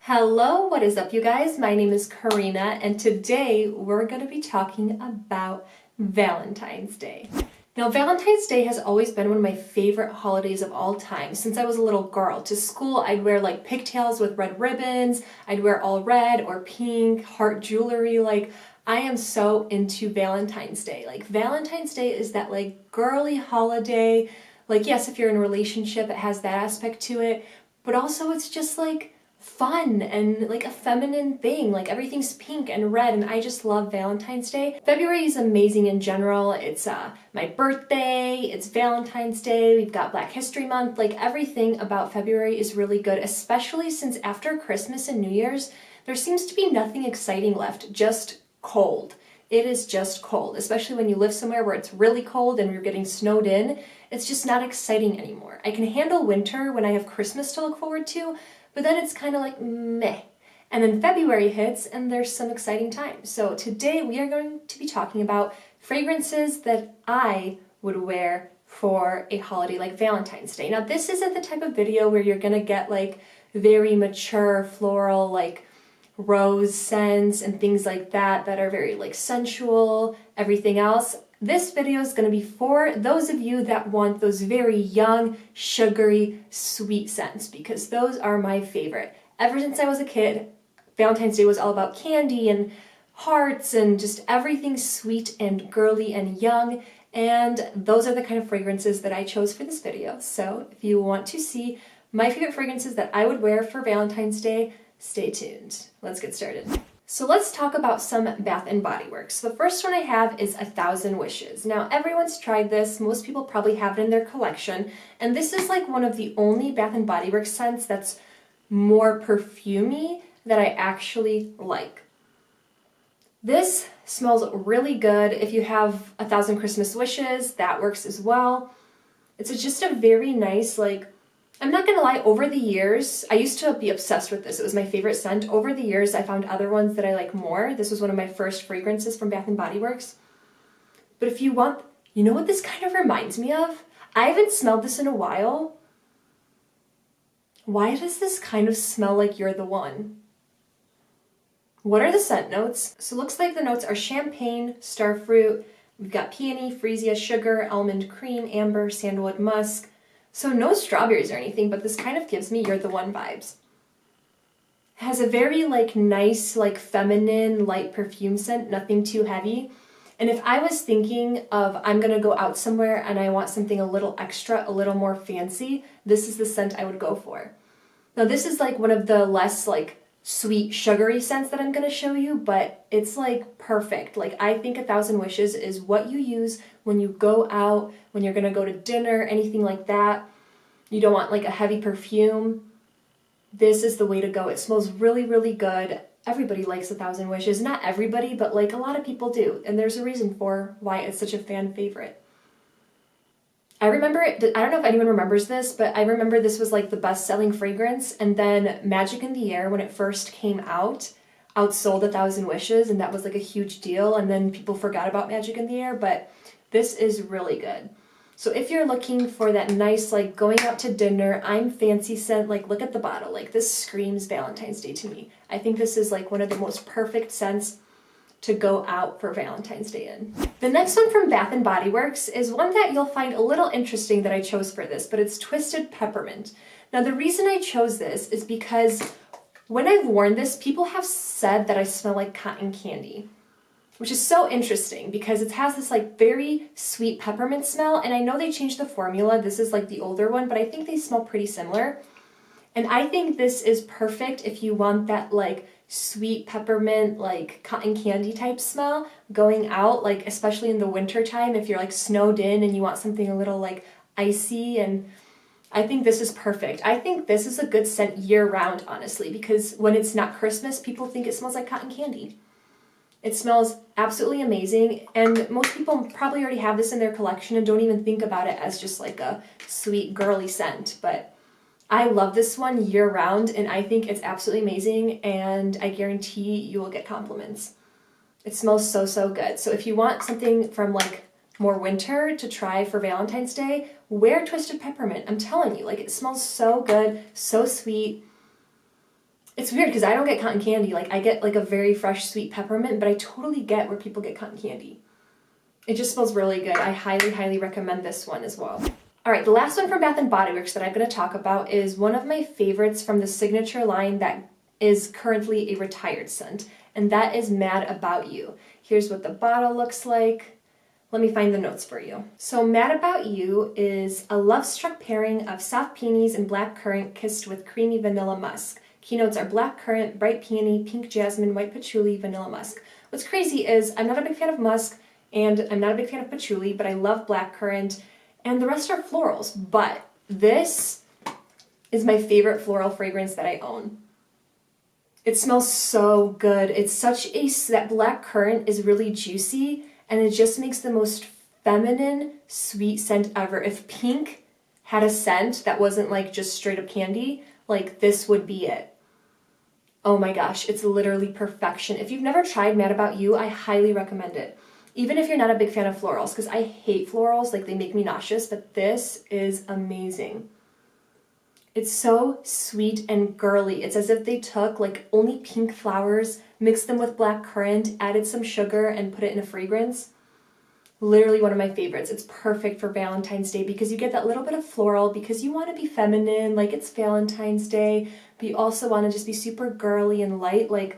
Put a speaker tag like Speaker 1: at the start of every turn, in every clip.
Speaker 1: Hello, what is up, you guys? My name is Karina, and today we're going to be talking about Valentine's Day. Now, Valentine's Day has always been one of my favorite holidays of all time. Since I was a little girl, to school I'd wear like pigtails with red ribbons, I'd wear all red or pink, heart jewelry. I am so into Valentine's Day. Valentine's Day is that girly holiday. Yes, if you're in a relationship, it has that aspect to it, but also it's just fun and a feminine thing. Everything's pink and red, and I just love Valentine's Day. February is amazing in general. It's my birthday, it's Valentine's Day, we've got Black History Month. Everything about February is really good, especially since after Christmas and New Year's, there seems to be nothing exciting left, just cold. It is just cold, especially when you live somewhere where it's really cold and you're getting snowed in. It's just not exciting anymore. I can handle winter when I have Christmas to look forward to, but then it's kind of like meh. And then February hits and there's some exciting times. So today we are going to be talking about fragrances that I would wear for a holiday like Valentine's Day. Now, this isn't the type of video where you're gonna get very mature floral rose scents and things like that that are very sensual, everything else. This video is going to be for those of you that want those very young, sugary, sweet scents, because those are my favorite. Ever since I was a kid, Valentine's Day was all about candy and hearts and just everything sweet and girly and young, and those are the kind of fragrances that I chose for this video. So if you want to see my favorite fragrances that I would wear for Valentine's Day, stay tuned. Let's get started. So let's talk about some Bath & Body Works. The first one I have is 1,000 Wishes. Now, everyone's tried this. Most people probably have it in their collection. And this is one of the only Bath & Body Works scents that's more perfumey that I actually like. This smells really good. If you have 1,000 Christmas Wishes, that works as well. It's just a very nice, I'm not gonna lie, over the years, I used to be obsessed with this. It was my favorite scent. Over the years, I found other ones that I like more. This was one of my first fragrances from Bath & Body Works. But if you want, you know what this kind of reminds me of? I haven't smelled this in a while. Why does this kind of smell like You're the One? What are the scent notes? So it looks like the notes are champagne, starfruit, we've got peony, freesia, sugar, almond cream, amber, sandalwood musk. So no strawberries or anything, but this kind of gives me You're the One vibes. It has a very nice, feminine, light perfume scent, nothing too heavy. And if I was thinking of I'm gonna go out somewhere and I want something a little extra, a little more fancy, this is the scent I would go for. Now this is one of the less sweet, sugary scents that I'm gonna show you, but it's perfect. I think 1,000 Wishes is what you use when you go out, when you're gonna go to dinner, anything like that. You don't want a heavy perfume. This is the way to go. It smells really, really good. Everybody likes 1,000 Wishes. Not everybody, but a lot of people do. And there's a reason for why it's such a fan favorite. I remember it, I don't know if anyone remembers this, but I remember this was the best-selling fragrance, and then Magic in the Air, when it first came out, outsold 1,000 Wishes, and that was a huge deal, and then people forgot about Magic in the Air, but this is really good. So if you're looking for that nice, going out to dinner, I'm fancy scent, look at the bottle, this screams Valentine's Day to me. I think this is one of the most perfect scents to go out for Valentine's Day in. The next one from Bath & Body Works is one that you'll find a little interesting that I chose for this, but it's Twisted Peppermint. Now the reason I chose this is because when I've worn this, people have said that I smell like cotton candy, which is so interesting because it has this very sweet peppermint smell, and I know they changed the formula. This is the older one, but I think they smell pretty similar. And I think this is perfect if you want that sweet peppermint, cotton candy type smell going out, especially in the winter time if you're snowed in and you want something a little icy. And I think this is perfect. I think this is a good scent year round, honestly, because when it's not Christmas, people think it smells like cotton candy. It smells absolutely amazing, and most people probably already have this in their collection and don't even think about it as just a sweet girly scent, but I love this one year round, and I think it's absolutely amazing, and I guarantee you will get compliments. It smells so, so good. So if you want something from more winter to try for Valentine's Day, wear Twisted Peppermint. I'm telling you, it smells so good, so sweet. It's weird because I don't get cotton candy. Like, I get like a very fresh sweet peppermint, but I totally get where people get cotton candy. It just smells really good. I highly, highly recommend this one as well. All right, the last one from Bath & Body Works that I'm going to talk about is one of my favorites from the signature line that is currently a retired scent, and that is Mad About You. Here's what the bottle looks like. Let me find the notes for you. So Mad About You is a love-struck pairing of soft peonies and black currant kissed with creamy vanilla musk. Keynotes are black currant, bright peony, pink jasmine, white patchouli, vanilla musk. What's crazy is I'm not a big fan of musk and I'm not a big fan of patchouli, but I love black currant and the rest are florals. But this is my favorite floral fragrance that I own. It smells so good. It's such a, that black currant is really juicy and it just makes the most feminine, sweet scent ever. If pink had a scent that wasn't like just straight up candy, like this would be it. Oh my gosh, it's literally perfection. If you've never tried Mad About You, I highly recommend it. Even if you're not a big fan of florals, because I hate florals, like they make me nauseous, but this is amazing. It's so sweet and girly. It's as if they took like only pink flowers, mixed them with black currant, added some sugar, and put it in a fragrance. Literally one of my favorites. It's perfect for Valentine's Day because you get that little bit of floral because you want to be feminine, like it's Valentine's Day, but you also want to just be super girly and light. Like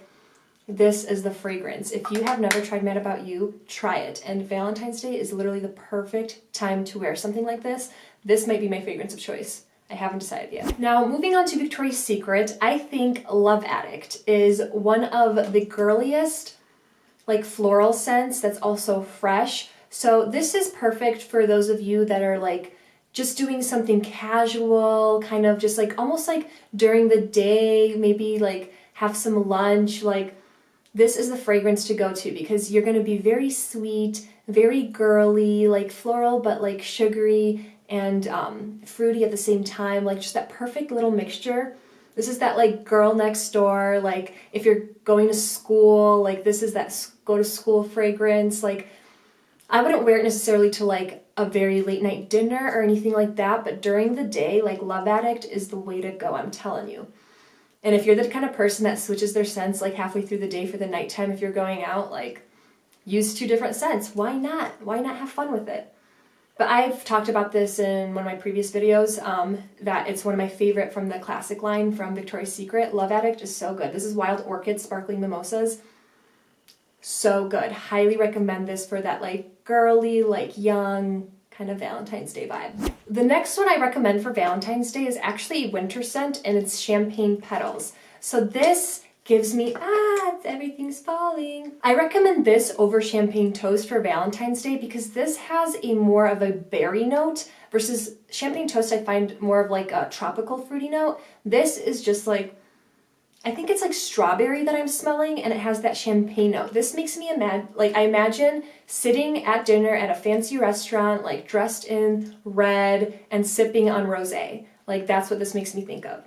Speaker 1: this is the fragrance. If you have never tried Mad About You, try it. And Valentine's Day is literally the perfect time to wear something like this. This might be my fragrance of choice. I haven't decided yet. Now, moving on to Victoria's Secret, I think Love Addict is one of the girliest, like floral scents that's also fresh. So this is perfect for those of you that are like just doing something casual, kind of just like almost like during the day, maybe like have some lunch. Like this is the fragrance to go to because you're going to be very sweet, very girly, like floral, but like sugary and fruity at the same time, like just that perfect little mixture. This is that like girl next door, like if you're going to school, like this is that go to school fragrance. Like I wouldn't wear it necessarily to like a very late night dinner or anything like that, but during the day, like Love Addict is the way to go, I'm telling you. And if you're the kind of person that switches their scents like halfway through the day for the nighttime, if you're going out, like use 2 different scents. Why not? Why not have fun with it? But I've talked about this in one of my previous videos, that it's one of my favorite from the classic line from Victoria's Secret. Love Addict is so good. This is Wild Orchid Sparkling Mimosas. So good. Highly recommend this for that like girly, like young kind of Valentine's Day vibe. The next one I recommend for Valentine's Day is actually a winter scent and it's Champagne Petals. So this gives me, everything's falling. I recommend this over Champagne Toast for Valentine's Day because this has a more of a berry note versus Champagne Toast I find more of like a tropical fruity note. This is just like, I think it's like strawberry that I'm smelling and it has that champagne note. This makes me I imagine sitting at dinner at a fancy restaurant, like dressed in red and sipping on rosé. Like that's what this makes me think of.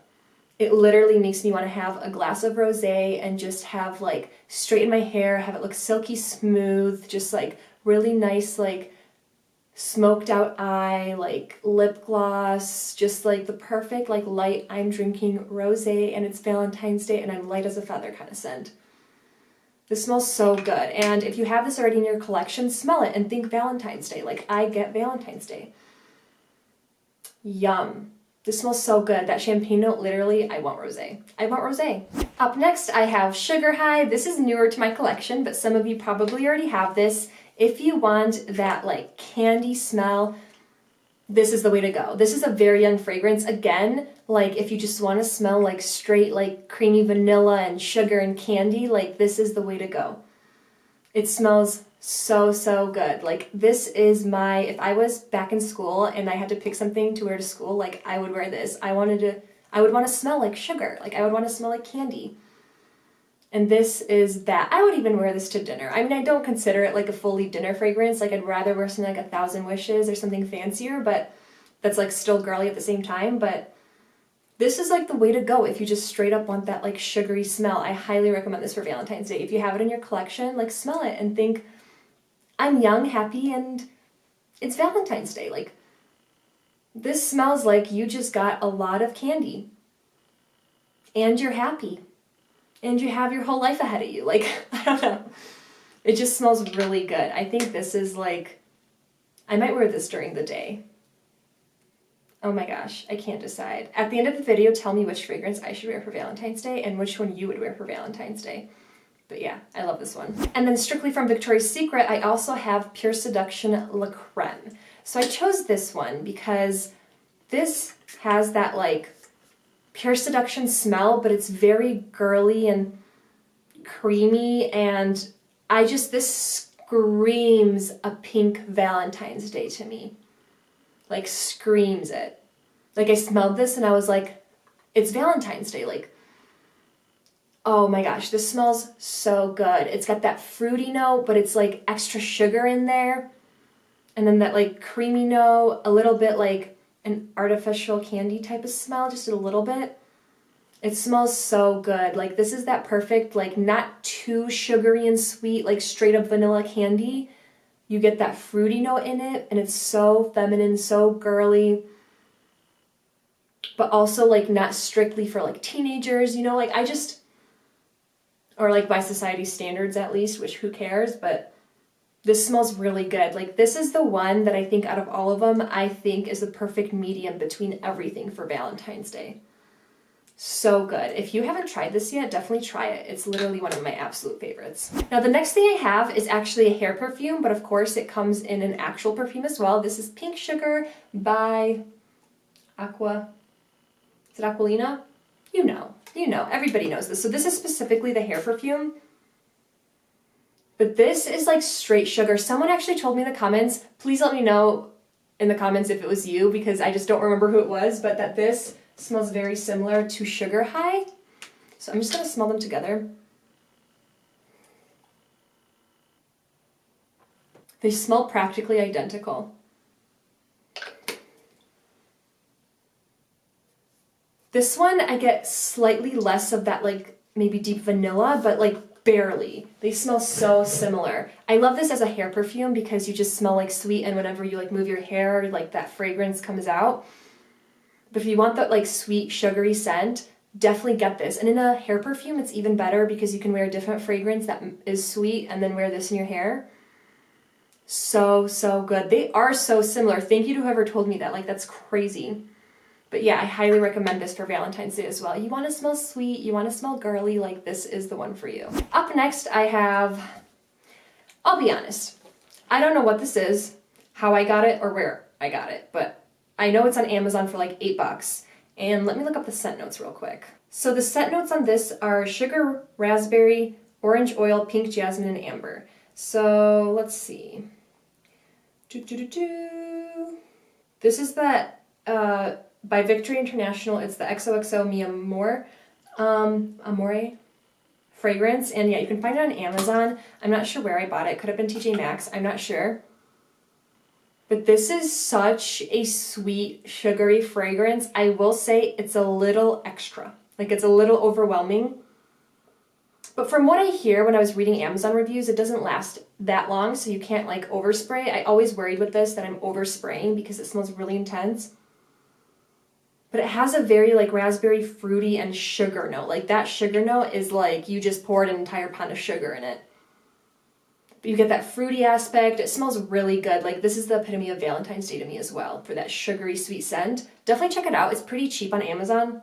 Speaker 1: It literally makes me want to have a glass of rosé and just have like straighten my hair, have it look silky smooth, just like really nice, like smoked out eye, like lip gloss, just like the perfect like light I'm drinking rosé and it's Valentine's Day and I'm light as a feather kind of scent. This smells so good. And if you have this already in your collection, smell it and think Valentine's Day. Like I get Valentine's Day. Yum. This smells so good. That champagne note, literally, I want rosé. I want rosé. Up next, I have Sugar High. This is newer to my collection, but some of you probably already have this. If you want that like candy smell, this is the way to go. This is a very young fragrance. Again, like if you just want to smell like straight like creamy vanilla and sugar and candy, like this is the way to go. It smells so, so good. Like this is my, if I was back in school and I had to pick something to wear to school, like I would wear this. I would want to smell like sugar. Like I would want to smell like candy. And this is that. I would even wear this to dinner. I mean, I don't consider it like a fully dinner fragrance. Like I'd rather wear something like 1,000 Wishes or something fancier, but that's like still girly at the same time. But this is like the way to go if you just straight up want that like sugary smell. I highly recommend this for Valentine's Day. If you have it in your collection, like smell it and think, I'm young, happy, and it's Valentine's Day. Like this smells like you just got a lot of candy and you're happy. and you have your whole life ahead of you. Like, I don't know. It just smells really good. I think this is like, I might wear this during the day. Oh my gosh, I can't decide. At the end of the video, tell me which fragrance I should wear for Valentine's Day and which one you would wear for Valentine's Day. But yeah, I love this one. And then strictly from Victoria's Secret, I also have Pure Seduction La Creme. So I chose this one because this has that like Pure Seduction smell, but it's very girly and creamy, and this screams a pink Valentine's Day to me. Like, screams it. Like, I smelled this and I was like, it's Valentine's Day. Like, oh my gosh, this smells so good. It's got that fruity note, but it's like extra sugar in there. And then that like creamy note, a little bit like an artificial candy type of smell, just a little bit. It smells so good. Like, this is that perfect, like, not too sugary and sweet, like straight up vanilla candy. You get that fruity note in it, and it's so feminine, so girly, but also like not strictly for like teenagers, you know, like or like by society standards at least, which who cares, but this smells really good. Like, this is the one that I think out of all of them, I think is the perfect medium between everything for Valentine's Day. So good. If you haven't tried this yet, definitely try it. It's literally one of my absolute favorites. Now, the next thing I have is actually a hair perfume, but of course it comes in an actual perfume as well. This is Pink Sugar by Aqua. Is it Aquilina? You know, everybody knows this. So this is specifically the hair perfume. But this is like straight sugar. Someone actually told me in the comments, please let me know in the comments if it was you, because I just don't remember who it was, but that this smells very similar to Sugar High. So I'm just going to smell them together. They smell practically identical. This one, I get slightly less of that like maybe deep vanilla, but like barely. They smell so similar. I love this as a hair perfume because you just smell like sweet, and whenever you like move your hair, like that fragrance comes out. But if you want that like sweet, sugary scent, definitely get this. And in a hair perfume, it's even better because you can wear a different fragrance that is sweet and then wear this in your hair. So, so good. They are so similar. Thank you to whoever told me that. Like, that's crazy. But yeah, I highly recommend this for Valentine's Day as well. You want to smell sweet, you want to smell girly, like this is the one for you. Up next, I have, I'll be honest, I don't know what this is, how I got it, or where I got it, but I know it's on Amazon for like $8. And let me look up the scent notes real quick. So the scent notes on this are sugar, raspberry, orange oil, pink jasmine, and amber. So let's see. This is that by Victory International. It's the XOXO Mi Amor, Amore fragrance. And yeah, you can find it on Amazon. I'm not sure where I bought it. Could have been TJ Maxx. I'm not sure. But this is such a sweet, sugary fragrance. I will say it's a little extra. Like, it's a little overwhelming. But from what I hear when I was reading Amazon reviews, it doesn't last that long, so you can't like overspray. I always worried with this that I'm overspraying because it smells really intense. But it has a very like raspberry, fruity, and sugar note. Like, that sugar note is like you just poured an entire pound of sugar in it. But you get that fruity aspect. It smells really good. Like, this is the epitome of Valentine's Day to me as well, for that sugary, sweet scent. Definitely check it out. It's pretty cheap on Amazon.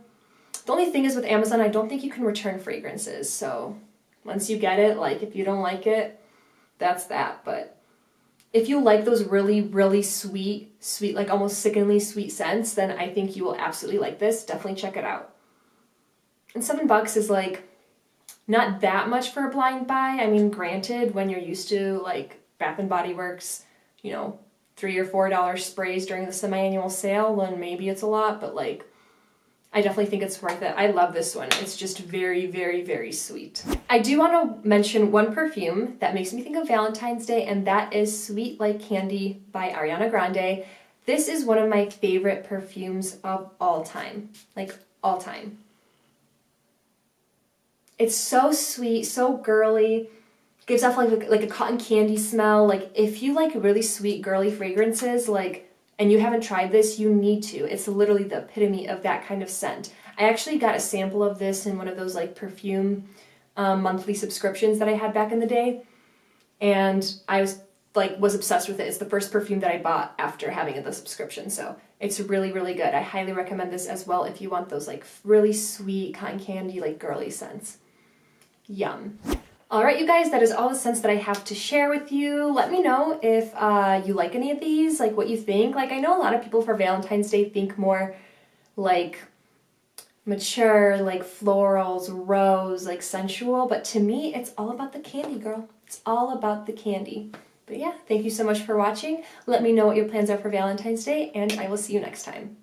Speaker 1: The only thing is with Amazon, I don't think you can return fragrances. So once you get it, like, if you don't like it, that's that. But if you like those really, really sweet, like almost sickeningly sweet scents, then I think you will absolutely like this. Definitely check it out. And $7 is like not that much for a blind buy. I mean, granted, when you're used to like Bath and Body Works, you know, $3 or $4 sprays during the semi-annual sale, then maybe it's a lot, but like, I definitely think it's worth it. I love this one. It's just very, very, very sweet. I do want to mention one perfume that makes me think of Valentine's Day, and that is Sweet Like Candy by Ariana Grande. This is one of my favorite perfumes of all time. Like, all time. It's so sweet, so girly. Gives off like a cotton candy smell. Like, if you like really sweet, girly fragrances, like, and you haven't tried this, you need to. It's literally the epitome of that kind of scent. I actually got a sample of this in one of those like perfume monthly subscriptions that I had back in the day, and I was obsessed with it. It's the first perfume that I bought after having the subscription, so it's really, really good. I highly recommend this as well if you want those like really sweet cotton candy, like girly scents. Yum. All right, you guys, that is all the scents that I have to share with you. Let me know if you like any of these, like what you think. Like, I know a lot of people for Valentine's Day think more like mature, like florals, rose, like sensual, but to me, it's all about the candy, girl. It's all about the candy. But yeah, thank you so much for watching. Let me know what your plans are for Valentine's Day, and I will see you next time.